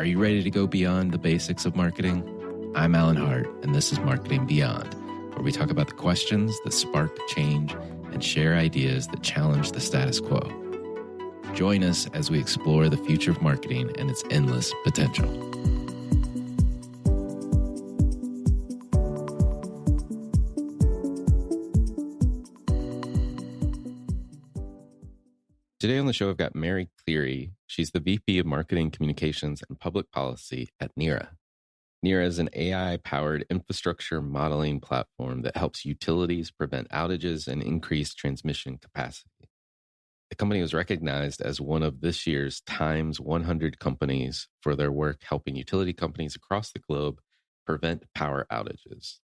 you ready to go beyond the basics of marketing? I'm Alan Hart, and this is Marketing Beyond, where we talk about the questions that spark change and share ideas that challenge the status quo. Join us as we explore the future of marketing and its endless potential. Today on the show, I've got Mary Cleary. She's the VP of Marketing, Communications, and Public Policy at Neara. Neara is an AI-powered infrastructure modeling platform that helps utilities prevent outages and increase transmission capacity. The company was recognized as one of this year's Time's 100 companies for their work helping utility companies across the globe prevent power outages.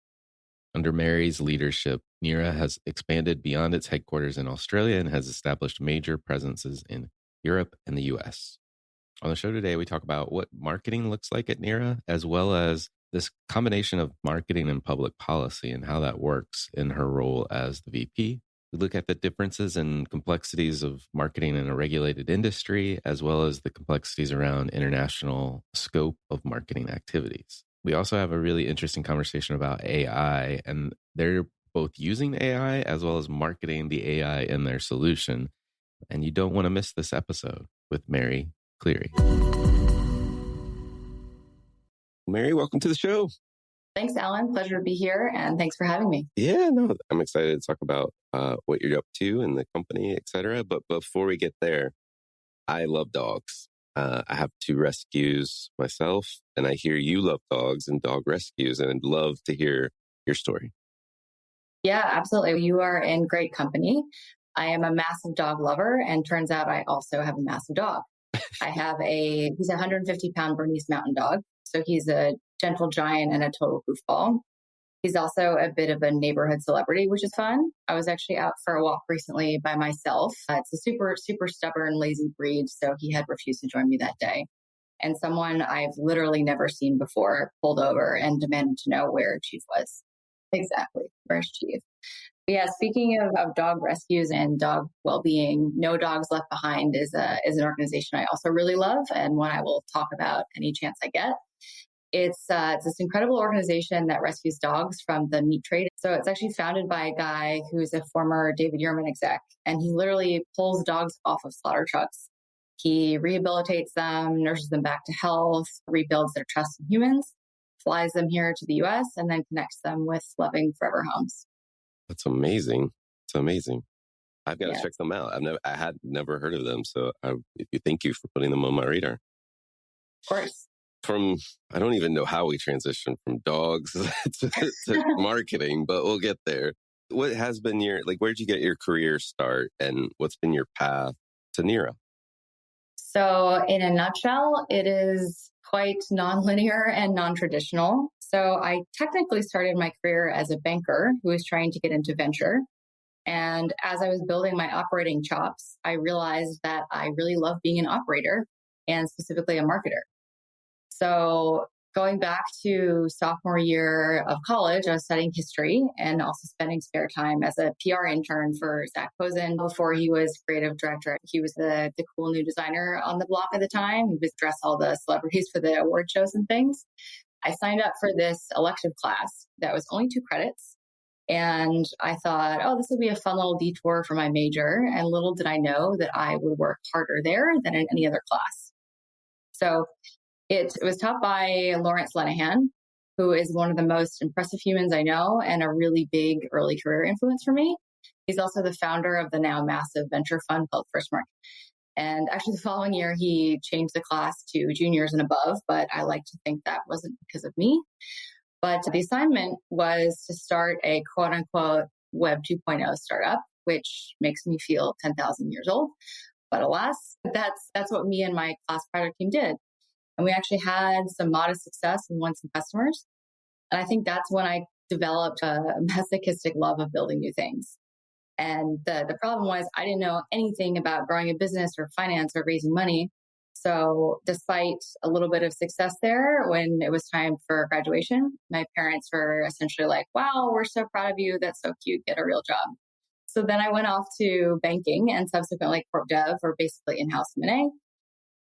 Under Mary's leadership, Neara has expanded beyond its headquarters in Australia and has established major presences in Europe and the US. On the show today, we talk about what marketing looks like at Neara, as well as this combination of marketing and public policy and how that works in her role as the VP. We look at the differences and complexities of marketing in a regulated industry, as well as the complexities around international scope of marketing activities. We also have a really interesting conversation about AI, and they're both using AI as well as marketing the AI in their solution. And you don't want to miss this episode with Mary Cleary. Mary, welcome to the show. Thanks, Alan. Pleasure to be here, and thanks for having me. Yeah, no, I'm excited to talk about what you're up to in the company, et cetera. But before we get there, I love dogs. I have 2 rescues myself, and I hear you love dogs and dog rescues, and I'd love to hear your story. Yeah, absolutely. You are in great company. I am a massive dog lover, and turns out I also have a massive dog. He's a 150-pound Bernese Mountain Dog, so he's a gentle giant and a total goofball. He's also a bit of a neighborhood celebrity, which is fun. I was actually out for a walk recently by myself. It's a super, super stubborn, lazy breed, so he had refused to join me that day. And someone I've literally never seen before pulled over and demanded to know where Chief was. Exactly. Where's Chief? But yeah, speaking of dog rescues and dog well-being, No Dogs Left Behind is an organization I also really love, and one I will talk about any chance I get. It's this incredible organization that rescues dogs from the meat trade. So it's actually founded by a guy who's a former David Yurman exec, and he literally pulls dogs off of slaughter trucks. He rehabilitates them, nurses them back to health, rebuilds their trust in humans, flies them here to the US, and then connects them with loving forever homes. That's amazing. It's amazing. I've got to check them out. I had never heard of them, so thank you for putting them on my radar. Of course. I don't even know how we transitioned from dogs to marketing, but we'll get there. What has been where'd you get your career start, and what's been your path to Neara? So in a nutshell, it is quite nonlinear and non-traditional. So I technically started my career as a banker who was trying to get into venture. And as I was building my operating chops, I realized that I really love being an operator, and specifically a marketer. So going back to sophomore year of college, I was studying history and also spending spare time as a PR intern for Zac Posen before he was creative director. He was the cool new designer on the block at the time. He would dress all the celebrities for the award shows and things. I signed up for this elective class that was only 2 credits. And I thought, this will be a fun little detour for my major. And little did I know that I would work harder there than in any other class. So it was taught by Lawrence Lenihan, who is one of the most impressive humans I know and a really big early career influence for me. He's also the founder of the now massive venture fund called First Mark. And actually the following year, he changed the class to juniors and above, but I like to think that wasn't because of me. But the assignment was to start a quote unquote Web 2.0 startup, which makes me feel 10,000 years old. But alas, that's what me and my class project team did. And we actually had some modest success and won some customers. And I think that's when I developed a masochistic love of building new things. And the problem was I didn't know anything about growing a business or finance or raising money. So despite a little bit of success there, when it was time for graduation, my parents were essentially like, wow, we're so proud of you. That's so cute. Get a real job. So then I went off to banking and subsequently corp dev, or basically in-house M&A.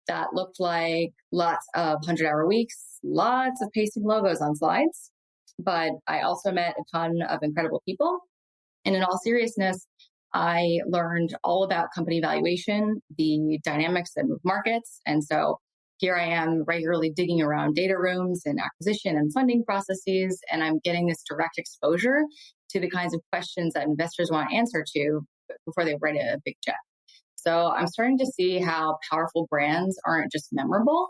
that looked like lots of 100-hour weeks, lots of pasting logos on slides. But I also met a ton of incredible people. And in all seriousness, I learned all about company valuation, the dynamics that move markets. And so here I am regularly digging around data rooms and acquisition and funding processes, and I'm getting this direct exposure to the kinds of questions that investors want answer to before they write a big check. So I'm starting to see how powerful brands aren't just memorable,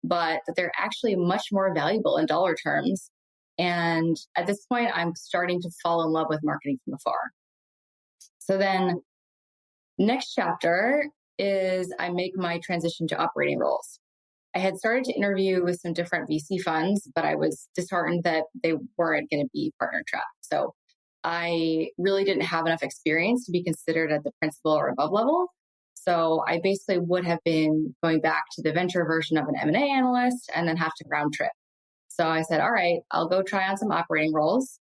but that they're actually much more valuable in dollar terms. And at this point, I'm starting to fall in love with marketing from afar. So then next chapter is I make my transition to operating roles. I had started to interview with some different VC funds, but I was disheartened that they weren't going to be partner track. So I really didn't have enough experience to be considered at the principal or above level. So I basically would have been going back to the venture version of an M&A analyst and then have to round trip. So I said, all right, I'll go try on some operating roles.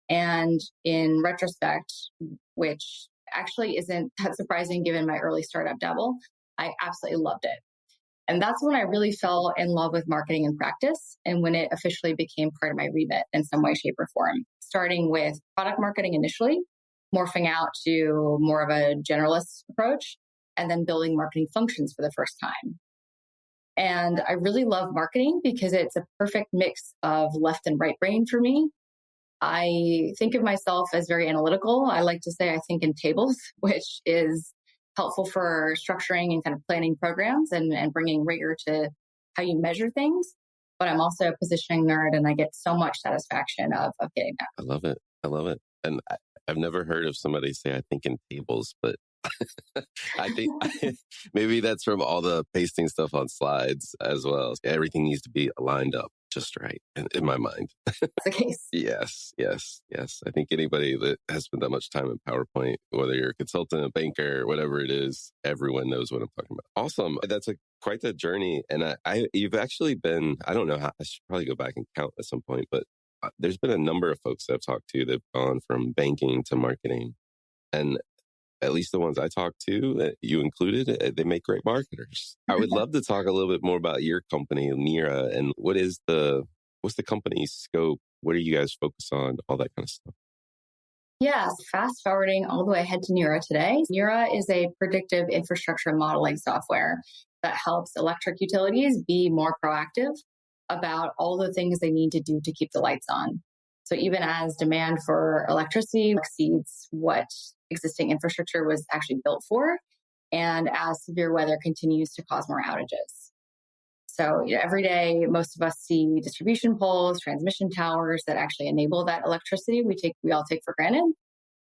And in retrospect, which actually isn't that surprising given my early startup dabble, I absolutely loved it. And that's when I really fell in love with marketing in practice and when it officially became part of my remit in some way, shape, or form, starting with product marketing initially, morphing out to more of a generalist approach, and then building marketing functions for the first time. And I really love marketing because it's a perfect mix of left and right brain for me. I think of myself as very analytical. I like to say I think in tables, which is helpful for structuring and kind of planning programs and bringing rigor to how you measure things. But I'm also a positioning nerd, and I get so much satisfaction of getting that. I love it. I love it. And I've never heard of somebody say, I think in tables, but I think maybe that's from all the pasting stuff on slides as well. Everything needs to be aligned up just right in my mind. That's the case. Yes. I think anybody that has spent that much time in PowerPoint, whether you're a consultant, a banker, whatever it is, everyone knows what I'm talking about. Awesome. That's quite the journey. And you've actually been, I don't know how, I should probably go back and count at some point, but there's been a number of folks that I've talked to that have gone from banking to marketing. And at least the ones I talked to, that you included, they make great marketers. I would love to talk a little bit more about your company, Neara, and what's the company's scope? What do you guys focus on? All that kind of stuff. Yes, fast forwarding all the way ahead to Neara today. Neara is a predictive infrastructure modeling software that helps electric utilities be more proactive about all the things they need to do to keep the lights on. So even as demand for electricity exceeds what existing infrastructure was actually built for, and as severe weather continues to cause more outages. So every day, most of us see distribution poles, transmission towers that actually enable that electricity we all take for granted.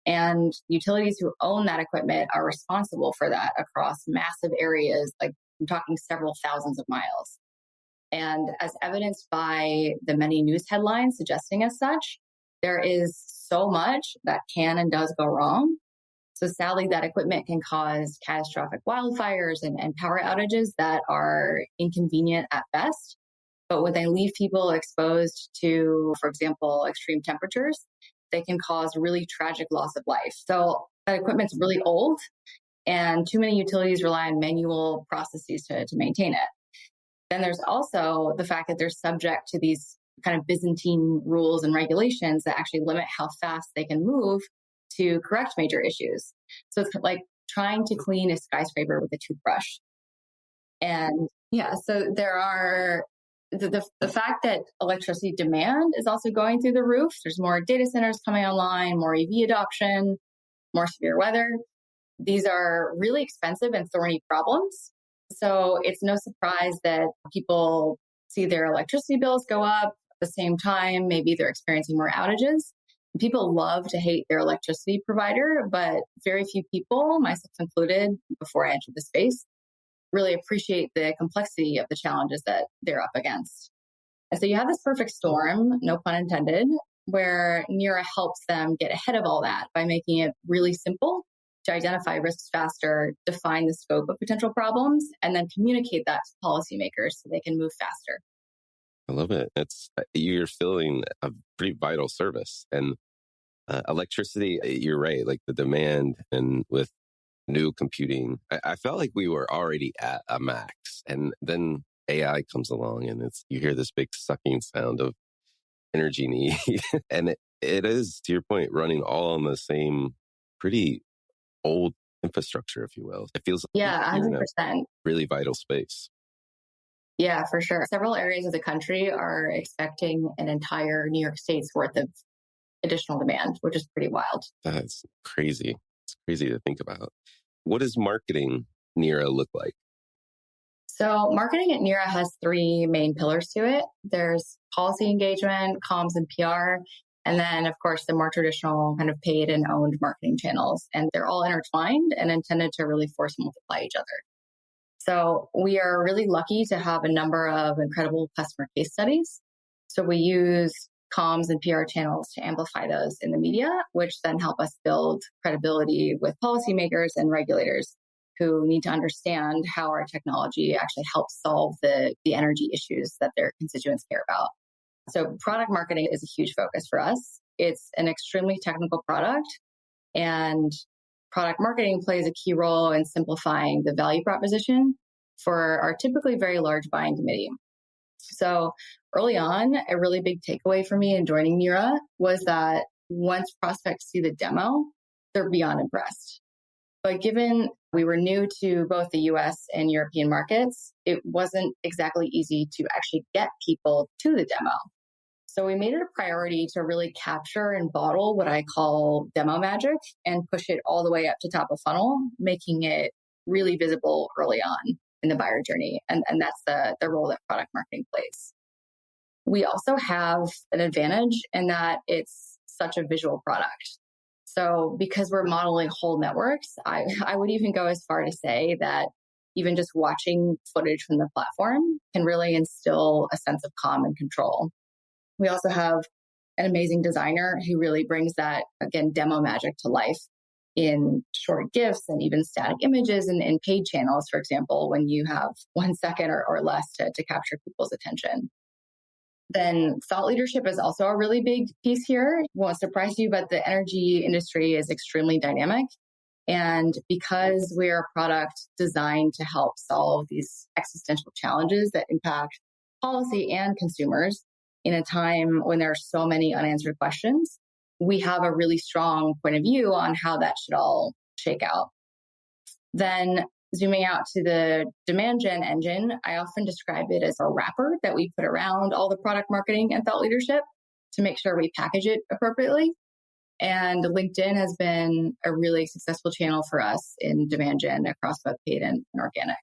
And utilities who own that equipment are responsible for that across massive areas, like I'm talking several thousands of miles. And as evidenced by the many news headlines suggesting as such, there is so much that can and does go wrong. So sadly, that equipment can cause catastrophic wildfires and power outages that are inconvenient at best. But when they leave people exposed to, for example, extreme temperatures, they can cause really tragic loss of life. So that equipment's really old, and too many utilities rely on manual processes to maintain it. Then there's also the fact that they're subject to these kind of Byzantine rules and regulations that actually limit how fast they can move to correct major issues. So it's like trying to clean a skyscraper with a toothbrush. And yeah, so there are the fact that electricity demand is also going through the roof. There's more data centers coming online, more EV adoption, more severe weather. These are really expensive and thorny problems. So it's no surprise that people see their electricity bills go up at the same time. Maybe they're experiencing more outages. People love to hate their electricity provider, but very few people, myself included, before I entered the space, really appreciate the complexity of the challenges that they're up against. And so you have this perfect storm, no pun intended, where Neara helps them get ahead of all that by making it really simple to identify risks faster, define the scope of potential problems, and then communicate that to policymakers so they can move faster. I love it. You're filling a pretty vital service. And electricity, you're right, like the demand and with new computing. I felt like we were already at a max, and then AI comes along, and you hear this big sucking sound of energy need, and it is, to your point, running all on the same pretty old infrastructure, if you will. It feels like Yeah, you're in a 100%. really vital space. Yeah, for sure. Several areas of the country are expecting an entire New York State's worth of additional demand, which is pretty wild. That's crazy. It's crazy to think about. What does marketing Neara look like? So marketing at Neara has three main pillars to it. There's policy engagement, comms and PR, and then, of course, the more traditional kind of paid and owned marketing channels. And they're all intertwined and intended to really force multiply each other. So we are really lucky to have a number of incredible customer case studies. So we use comms and PR channels to amplify those in the media, which then help us build credibility with policymakers and regulators who need to understand how our technology actually helps solve the energy issues that their constituents care about. So product marketing is a huge focus for us. It's an extremely technical product, and product marketing plays a key role in simplifying the value proposition for our typically very large buying committee. So early on, a really big takeaway for me in joining Neara was that once prospects see the demo, they're beyond impressed. But given we were new to both the US and European markets, it wasn't exactly easy to actually get people to the demo. So we made it a priority to really capture and bottle what I call demo magic and push it all the way up to top of funnel, making it really visible early on in the buyer journey. And that's the role that product marketing plays. We also have an advantage in that it's such a visual product. So because we're modeling whole networks, I would even go as far to say that even just watching footage from the platform can really instill a sense of calm and control. We also have an amazing designer who really brings that, again, demo magic to life in short GIFs and even static images and in paid channels, for example, when you have 1 second or less to capture people's attention. Then thought leadership is also a really big piece here. Won't surprise you, but the energy industry is extremely dynamic. And because we're a product designed to help solve these existential challenges that impact policy and consumers in a time when there are so many unanswered questions, we have a really strong point of view on how that should all shake out. Then zooming out to the demand gen engine, I often describe it as a wrapper that we put around all the product marketing and thought leadership to make sure we package it appropriately. And LinkedIn has been a really successful channel for us in demand gen across both paid and organic.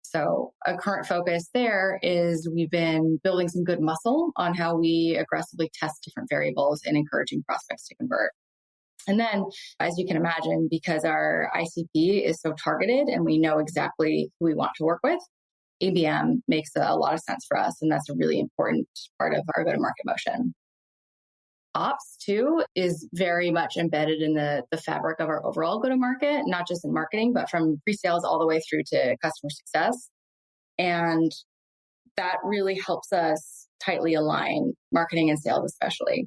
So a current focus there is we've been building some good muscle on how we aggressively test different variables and encouraging prospects to convert. And then, as you can imagine, because our ICP is so targeted and we know exactly who we want to work with, ABM makes a lot of sense for us. And that's a really important part of our go-to-market motion. Ops, too, is very much embedded in the fabric of our overall go-to-market, not just in marketing, but from pre-sales all the way through to customer success. And that really helps us tightly align marketing and sales, especially.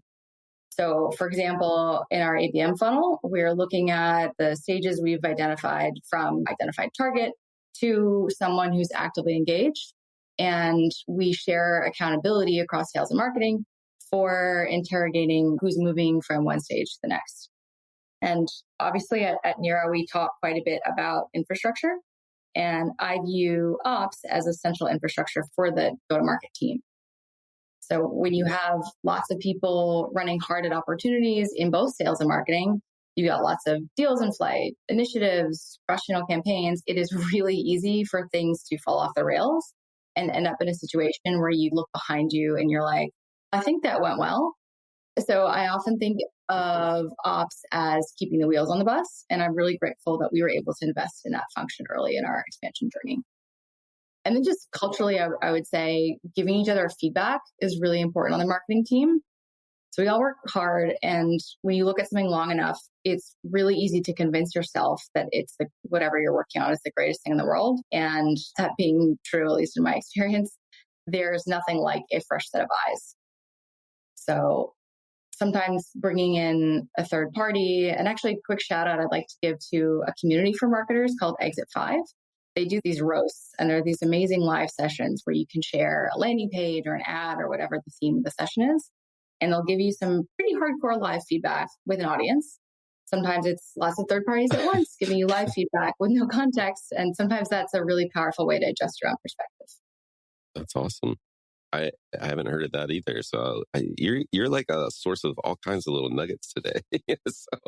So, for example, in our ABM funnel, we're looking at the stages we've identified from identified target to someone who's actively engaged. And we share accountability across sales and marketing for interrogating who's moving from one stage to the next. And obviously at Neara, we talk quite a bit about infrastructure. And I view ops as essential infrastructure for the go-to-market team. So when you have lots of people running hard at opportunities in both sales and marketing, you got lots of deals in flight, initiatives, cross-channel campaigns. It is really easy for things to fall off the rails and end up in a situation where you look behind you and you're like, I think that went well. So I often think of ops as keeping the wheels on the bus. And I'm really grateful that we were able to invest in that function early in our expansion journey. And then just culturally, I would say giving each other feedback is really important on the marketing team. So we all work hard. And when you look at something long enough, it's really easy to convince yourself that it's whatever you're working on is the greatest thing in the world. And that being true, at least in my experience, there's nothing like a fresh set of eyes. So sometimes bringing in a third party. And actually, a quick shout out I'd like to give to a community for marketers called Exit 5. They do these roasts, and there are these amazing live sessions where you can share a landing page or an ad or whatever the theme of the session is. And they'll give you some pretty hardcore live feedback with an audience. Sometimes it's lots of third parties at once giving you live feedback with no context. And sometimes that's a really powerful way to adjust your own perspective. That's awesome. I haven't heard of that either. So you're like a source of all kinds of little nuggets today. So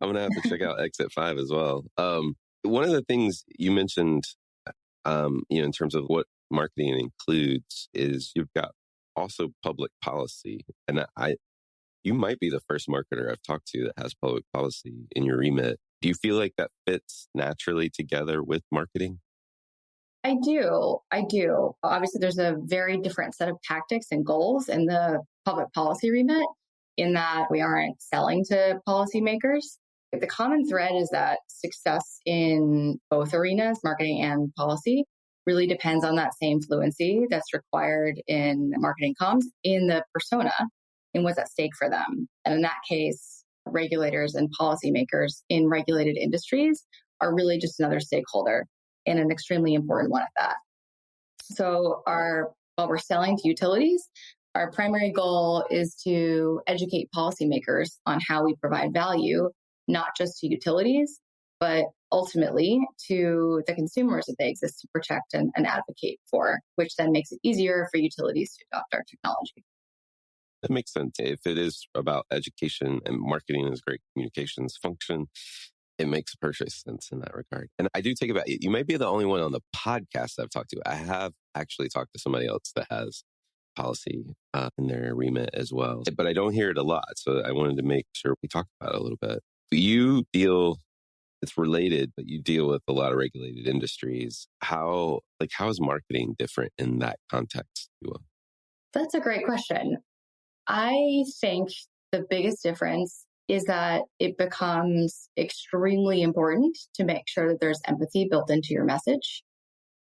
I'm going to have to check out Exit 5 as well. One of the things you mentioned, in terms of what marketing includes is you've got also public policy. And you might be the first marketer I've talked to that has public policy in your remit. Do you feel like that fits naturally together with marketing? I do. Obviously, there's a very different set of tactics and goals in the public policy remit in that we aren't selling to policymakers. The common thread is that success in both arenas, marketing and policy, really depends on that same fluency that's required in marketing comms in the persona and what's at stake for them. And in that case, regulators and policymakers in regulated industries are really just another stakeholder, and an extremely important one at that. So while we're selling to utilities, our primary goal is to educate policymakers on how we provide value, not just to utilities, but ultimately to the consumers that they exist to protect and advocate for, which then makes it easier for utilities to adopt our technology. That makes sense. If it is about education and marketing is a great communications function, it makes perfect sense in that regard. And I do take it back. You may be the only one on the podcast I've talked to. I have actually talked to somebody else that has policy in their remit as well. But I don't hear it a lot. So I wanted to make sure we talked about it a little bit. It's related, but you deal with a lot of regulated industries. How is marketing different in that context? That's a great question. I think the biggest difference is that it becomes extremely important to make sure that there's empathy built into your message.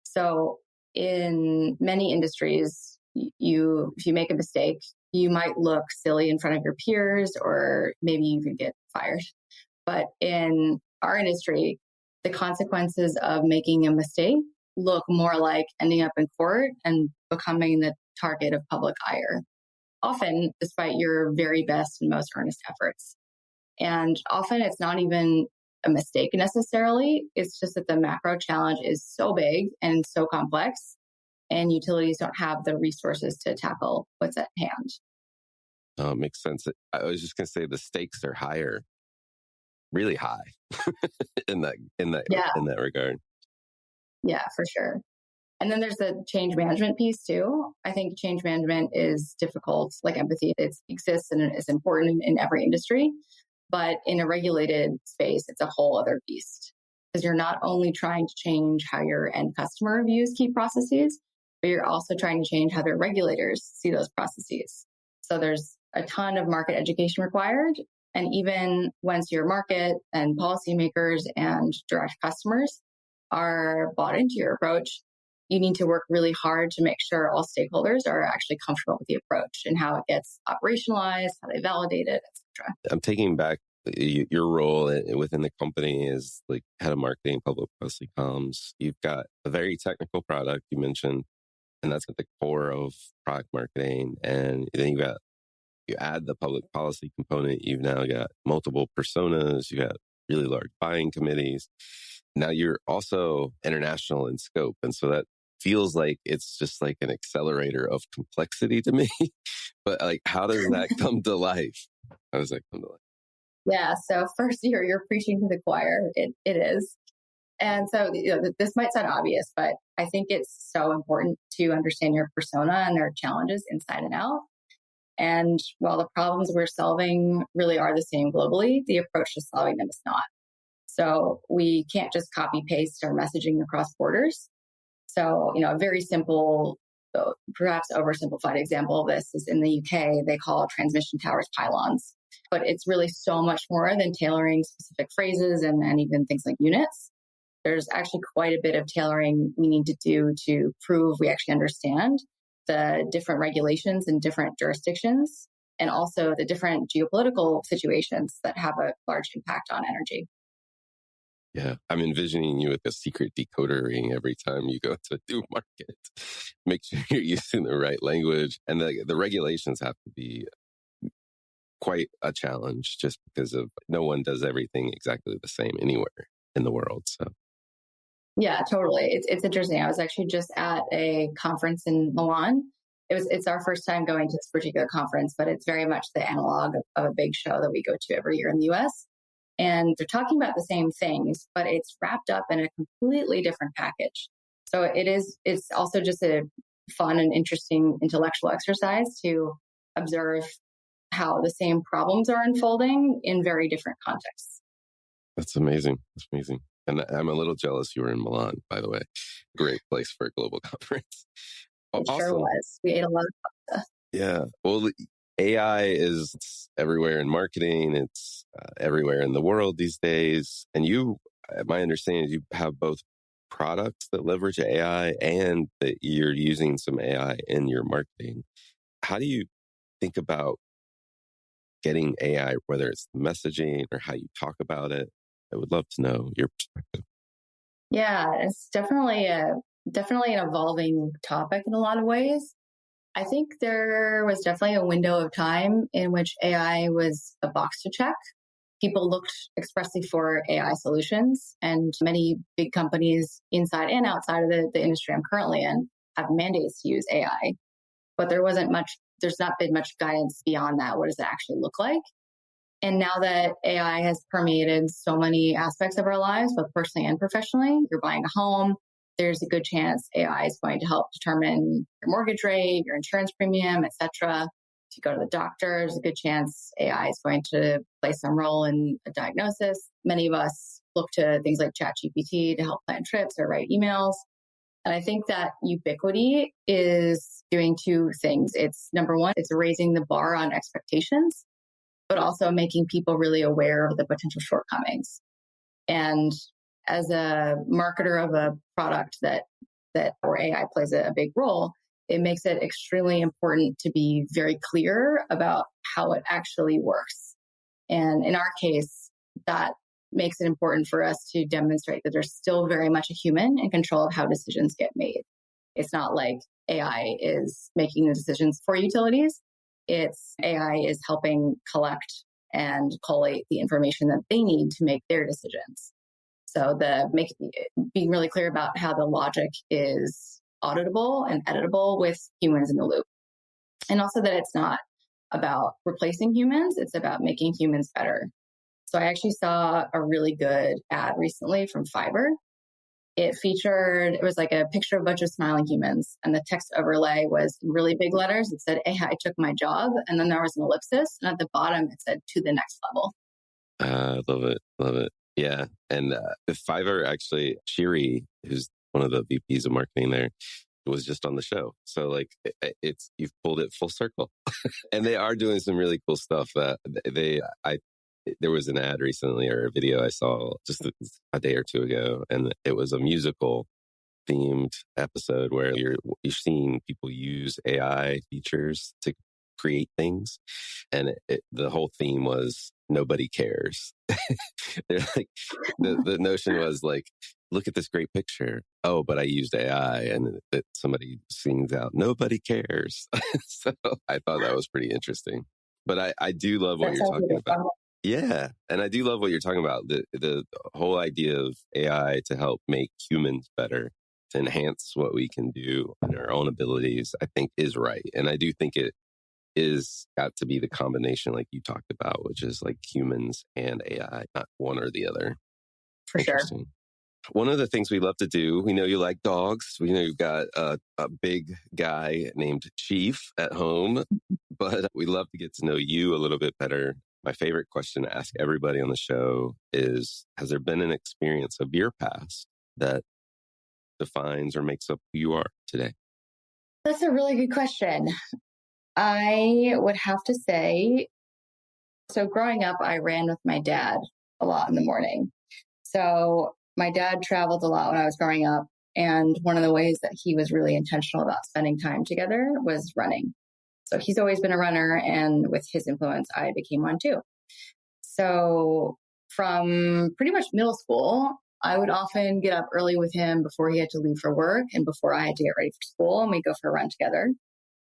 So in many industries, if you make a mistake, you might look silly in front of your peers, or maybe you could get fired. But in our industry, the consequences of making a mistake look more like ending up in court and becoming the target of public ire, often despite your very best and most earnest efforts. And often it's not even a mistake necessarily. It's just that the macro challenge is so big and so complex, and utilities don't have the resources to tackle what's at hand. Oh, it makes sense. I was just going to say the stakes are higher, really high in that regard. Yeah, for sure. And then there's the change management piece too. I think change management is difficult, like empathy. It exists and it's important in every industry. But in a regulated space, it's a whole other beast, because you're not only trying to change how your end customer views key processes, but you're also trying to change how their regulators see those processes. So there's a ton of market education required. And even once your market and policymakers and direct customers are bought into your approach, you need to work really hard to make sure all stakeholders are actually comfortable with the approach and how it gets operationalized, how they validate it, etc. I'm taking back your role within the company is like head of marketing, public policy comms. You've got a very technical product you mentioned, and that's at the core of product marketing. And then you add the public policy component. You've now got multiple personas. You got really large buying committees. Now you're also international in scope. And so that feels like it's just like an accelerator of complexity to me. But like, how does that come to life? How does that come to life? Yeah. So first, you're preaching to the choir. It is. And so this might sound obvious, but I think it's so important to understand your persona and their challenges inside and out. And while the problems we're solving really are the same globally, the approach to solving them is not. So we can't just copy paste our messaging across borders. So, a very simple, perhaps oversimplified example of this is in the UK, they call transmission towers pylons. But it's really so much more than tailoring specific phrases and even things like units. There's actually quite a bit of tailoring we need to do to prove we actually understand the different regulations in different jurisdictions and also the different geopolitical situations that have a large impact on energy. Yeah, I'm envisioning you with a secret decoder ring every time you go to a new market. Make sure you're using the right language. And the regulations have to be quite a challenge just because of no one does everything exactly the same anywhere in the world. So yeah, totally. It's interesting. I was actually just at a conference in Milan. It's our first time going to this particular conference, but it's very much the analog of a big show that we go to every year in the US. And they're talking about the same things, but it's wrapped up in a completely different package. So it's also just a fun and interesting intellectual exercise to observe how the same problems are unfolding in very different contexts. that's amazing. That's amazing. And I'm a little jealous you were in Milan, by the way. Great place for a global conference. It sure was. We ate a lot of pasta. Yeah. Well, AI is everywhere in marketing. It's everywhere in the world these days. And my understanding is you have both products that leverage AI and that you're using some AI in your marketing. How do you think about getting AI, whether it's messaging or how you talk about it? I would love to know your perspective. Yeah, it's definitely an evolving topic in a lot of ways. I think there was definitely a window of time in which AI was a box to check. People looked expressly for AI solutions, and many big companies inside and outside of the industry I'm currently in have mandates to use AI. But there's not been much guidance beyond that. What does it actually look like? And now that AI has permeated so many aspects of our lives, both personally and professionally, you're buying a home, there's a good chance AI is going to help determine your mortgage rate, your insurance premium, etc. If you go to the doctor, there's a good chance AI is going to play some role in a diagnosis. Many of us look to things like ChatGPT to help plan trips or write emails. And I think that ubiquity is doing two things. It's number one, it's raising the bar on expectations, but also making people really aware of the potential shortcomings. And as a marketer of a product that where AI plays a big role, it makes it extremely important to be very clear about how it actually works. And in our case, that makes it important for us to demonstrate that there's still very much a human in control of how decisions get made. It's not like AI is making the decisions for utilities. It's AI is helping collect and collate the information that they need to make their decisions. So being really clear about how the logic is auditable and editable with humans in the loop. And also that it's not about replacing humans, it's about making humans better. So I actually saw a really good ad recently from Fiverr. It was like a picture of a bunch of smiling humans, and the text overlay was in really big letters. It said, AI took my job. And then there was an ellipsis. And at the bottom, it said, to the next level. Love it. Love it. Yeah. And Fiverr, actually, Cleary, who's one of the VPs of marketing there, was just on the show. So like you've pulled it full circle. And they are doing some really cool stuff. There was an ad recently or a video I saw just a day or two ago, and it was a musical themed episode where you're seeing people use AI features to create things. And the whole theme was nobody cares. They're like, the notion was like, look at this great picture. Oh, but I used AI, and that somebody sings out, nobody cares. So I thought that was pretty interesting. But I do love what you're talking about. Yeah. And I do love what you're talking about. The whole idea of AI to help make humans better, to enhance what we can do and our own abilities, I think is right. And I do think it is got to be the combination like you talked about, which is like humans and AI, not one or the other. For sure. One of the things we love to do, we know you like dogs. We know you've got a big guy named Chief at home, but we love to get to know you a little bit better. My favorite question to ask everybody on the show is, has there been an experience of your past that defines or makes up who you are today? That's a really good question. I would have to say, so growing up, I ran with my dad a lot in the morning. So my dad traveled a lot when I was growing up. And one of the ways that he was really intentional about spending time together was running. So he's always been a runner, and with his influence, I became one too. So from pretty much middle school, I would often get up early with him before he had to leave for work and before I had to get ready for school, and we'd go for a run together.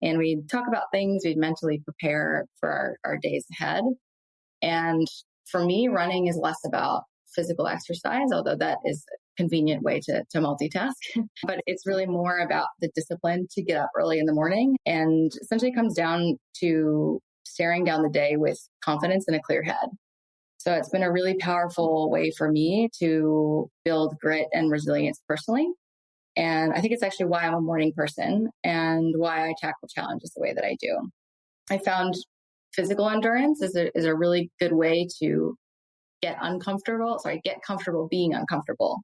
And we'd talk about things, we'd mentally prepare for our days ahead. And for me, running is less about physical exercise, although that is a convenient way to multitask. But it's really more about the discipline to get up early in the morning. And essentially it comes down to staring down the day with confidence and a clear head. So it's been a really powerful way for me to build grit and resilience personally. And I think it's actually why I'm a morning person and why I tackle challenges the way that I do. I found physical endurance is a really good way to get comfortable being uncomfortable.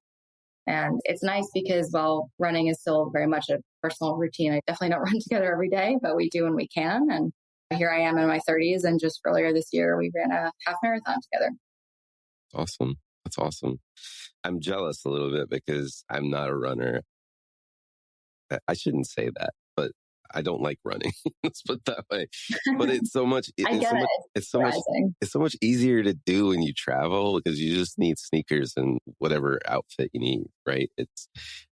And it's nice because while running is still very much a personal routine, I definitely don't run together every day, but we do when we can. And here I am in my 30s. And just earlier this year, we ran a half marathon together. Awesome. That's awesome. I'm jealous a little bit because I'm not a runner. I shouldn't say that, but I don't like running. Let's put it that way. But it's so much. It's so much easier to do when you travel because you just need sneakers and whatever outfit you need, right?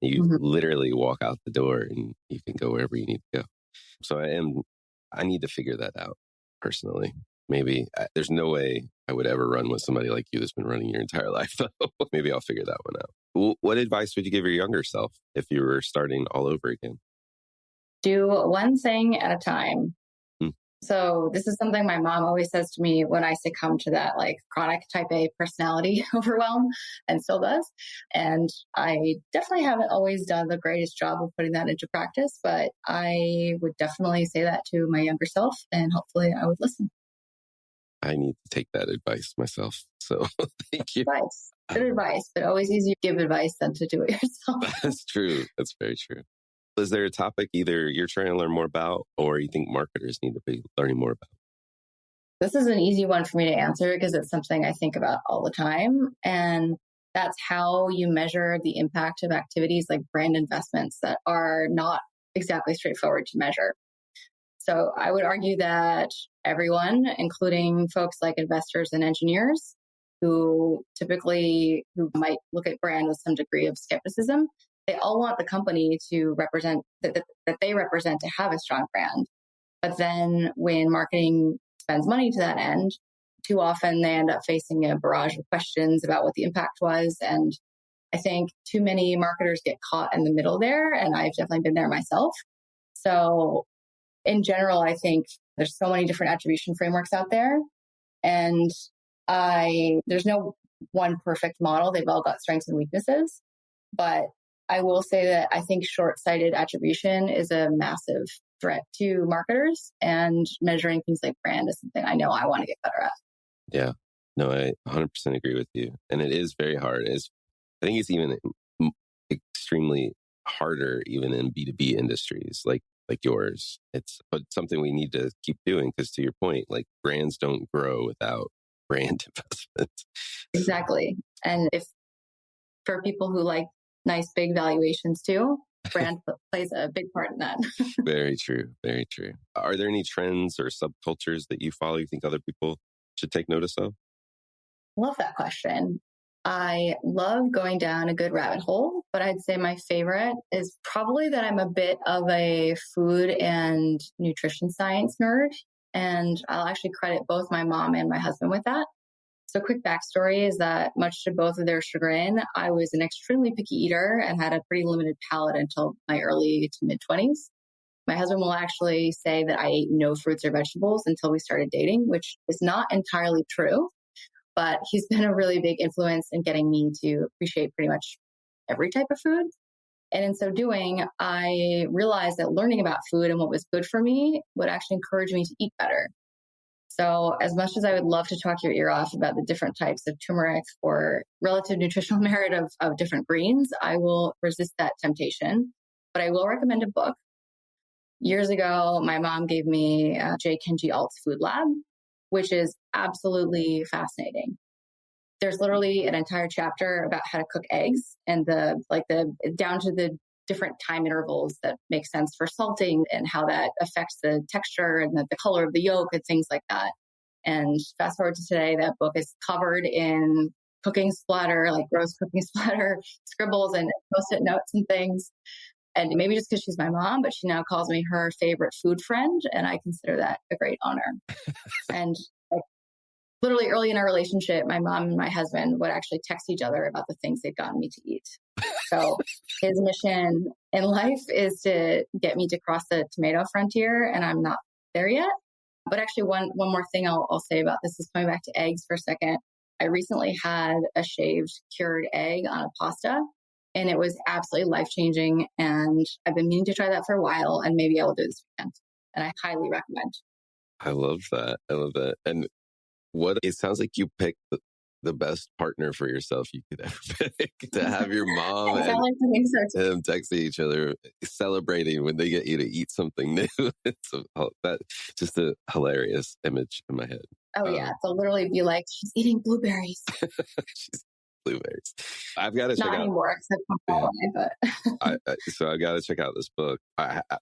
You literally walk out the door and you can go wherever you need to go. So I need to figure that out personally. Maybe there's no way I would ever run with somebody like you that's been running your entire life, though. Maybe I'll figure that one out. What advice would you give your younger self if you were starting all over again? Do one thing at a time. So this is something my mom always says to me when I succumb to that like chronic type A personality overwhelm, and still does. And I definitely haven't always done the greatest job of putting that into practice, but I would definitely say that to my younger self, and hopefully I would listen. I need to take that advice myself. So thank you. Good advice, but always easier to give advice than to do it yourself. That's true. That's very true. Is there a topic either you're trying to learn more about or you think marketers need to be learning more about? This is an easy one for me to answer because it's something I think about all the time. And that's how you measure the impact of activities like brand investments that are not exactly straightforward to measure. So I would argue that everyone, including folks like investors and engineers, who might look at brand with some degree of skepticism, they all want the company to represent that they represent to have a strong brand. But then when marketing spends money to that end, too often they end up facing a barrage of questions about what the impact was. And I think too many marketers get caught in the middle there. And I've definitely been there myself. So in general, I think there's so many different attribution frameworks out there. And there's no one perfect model. They've all got strengths and weaknesses. But I will say that I think short-sighted attribution is a massive threat to marketers, and measuring things like brand is something I know I want to get better at. Yeah, no, I 100% agree with you. And it is very hard. I think it's even extremely harder even in B2B industries like yours. But something we need to keep doing because to your point, like brands don't grow without brand investment. Exactly. And if for people who like nice big valuations too, brand plays a big part in that. Very true. Very true. Are there any trends or subcultures that you follow you think other people should take notice of? Love that question. I love going down a good rabbit hole, but I'd say my favorite is probably that I'm a bit of a food and nutrition science nerd. And I'll actually credit both my mom and my husband with that. So quick backstory is that much to both of their chagrin, I was an extremely picky eater and had a pretty limited palate until my early to mid 20s. My husband will actually say that I ate no fruits or vegetables until we started dating, which is not entirely true, but he's been a really big influence in getting me to appreciate pretty much every type of food. And in so doing, I realized that learning about food and what was good for me would actually encourage me to eat better. So as much as I would love to talk your ear off about the different types of turmeric or relative nutritional merit of different greens, I will resist that temptation. But I will recommend a book. Years ago, my mom gave me J. Kenji Alt's Food Lab, which is absolutely fascinating. There's literally an entire chapter about how to cook eggs and the down to the different time intervals that make sense for salting and how that affects the texture and the color of the yolk and things like that. And fast forward to today, that book is covered in cooking splatter, like gross cooking splatter, scribbles and post-it notes and things. And maybe just because she's my mom, but she now calls me her favorite food friend. And I consider that a great honor. And literally early in our relationship, my mom and my husband would actually text each other about the things they'd gotten me to eat. So his mission in life is to get me to cross the tomato frontier, and I'm not there yet. But actually, one more thing I'll say about this is coming back to eggs for a second. I recently had a shaved cured egg on a pasta, and it was absolutely life-changing. And I've been meaning to try that for a while, and maybe I will do this weekend. And I highly recommend. I love that. I love that. And it sounds like you picked the best partner for yourself you could ever pick, to have your mom and him texting each other, celebrating when they get you to eat something new. It's just a hilarious image in my head. Oh yeah. So literally be like, she's eating blueberries. She's blueberries. I've got to check out. Not anymore, but. So I've got to check out this book.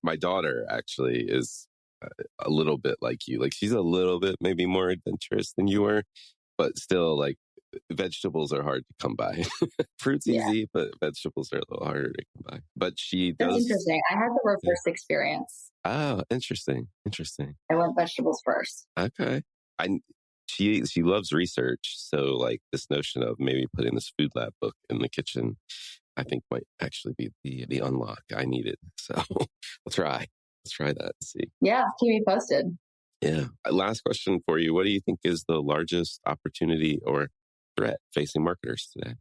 My daughter actually is a little bit like you. Like, she's a little bit maybe more adventurous than you were, but still, like, vegetables are hard to come by. Fruit's easy, but vegetables are a little harder to come by. But she does. That's interesting. I had the reverse experience. Oh, interesting. I went vegetables first. Okay. She loves research, so like this notion of maybe putting this food lab book in the kitchen, I think might actually be the unlock I needed. So Let's try that and see. Yeah, keep me posted. Yeah. Last question for you. What do you think is the largest opportunity or threat facing marketers today?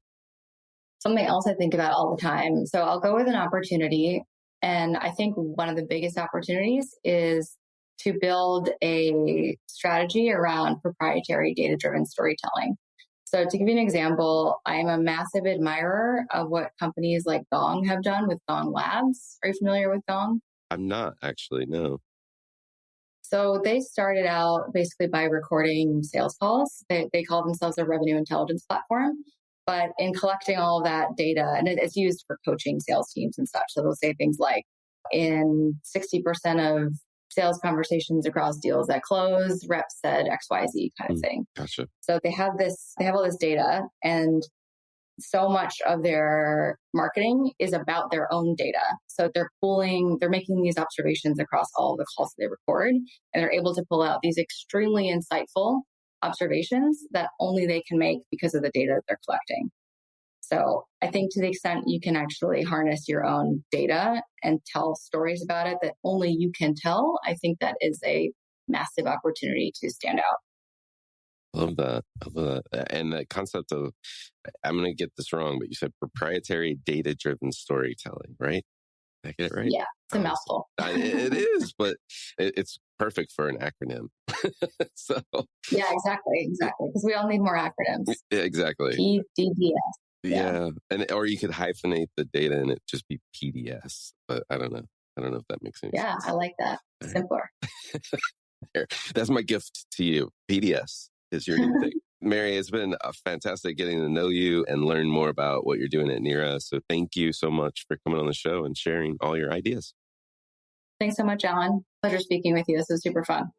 Something else I think about all the time. So I'll go with an opportunity. And I think one of the biggest opportunities is to build a strategy around proprietary data-driven storytelling. So to give you an example, I'm a massive admirer of what companies like Gong have done with Gong Labs. Are you familiar with Gong? I'm not actually, no. So they started out basically by recording sales calls. They call themselves a revenue intelligence platform. But in collecting all of that data, and it's used for coaching sales teams and such. So they'll say things like, in 60% of sales conversations across deals that close, reps said XYZ kind of thing. Gotcha. So they have all this data, and so much of their marketing is about their own data. So they're making these observations across all of the calls that they record, and they're able to pull out these extremely insightful observations that only they can make because of the data that they're collecting. So I think to the extent you can actually harness your own data and tell stories about it that only you can tell, I think that is a massive opportunity to stand out. Love that. And the concept of, I'm going to get this wrong, but you said proprietary data-driven storytelling, right? Did I get it right? Yeah, it's a mouthful. It is, but it's perfect for an acronym. So yeah, exactly. Because we all need more acronyms. Yeah, exactly. PDDS. Yeah. Or you could hyphenate the data and it just be PDS, but I don't know if that makes any sense. Yeah, I like that. Simpler. That's my gift to you. PDS is your new thing. Mary, it's been fantastic getting to know you and learn more about what you're doing at Neara. So thank you so much for coming on the show and sharing all your ideas. Thanks so much, Alan. Pleasure speaking with you. This was super fun.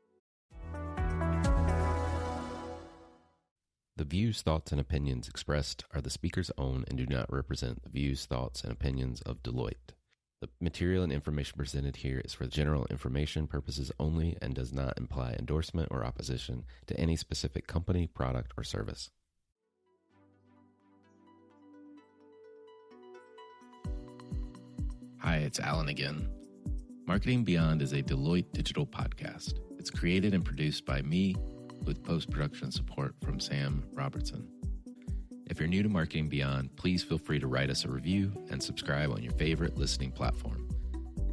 The views, thoughts, and opinions expressed are the speaker's own and do not represent the views, thoughts, and opinions of Deloitte. The material and information presented here is for general information purposes only and does not imply endorsement or opposition to any specific company, product, or service. Hi, it's Alan again. Marketing Beyond is a Deloitte digital podcast. It's created and produced by me with post-production support from Sam Robertson. If you're new to Marketing Beyond, please feel free to write us a review and subscribe on your favorite listening platform.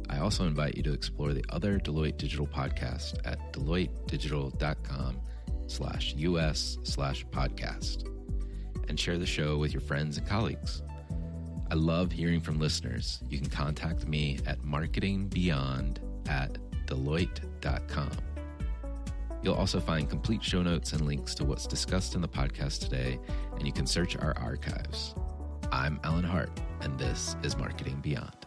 I also invite you to explore the other Deloitte digital podcasts at deloittedigital.com/us/podcast and share the show with your friends and colleagues. I love hearing from listeners. You can contact me at marketingbeyond@deloitte.com. You'll also find complete show notes and links to what's discussed in the podcast today, and you can search our archives. I'm Alan Hart, and this is Marketing Beyond.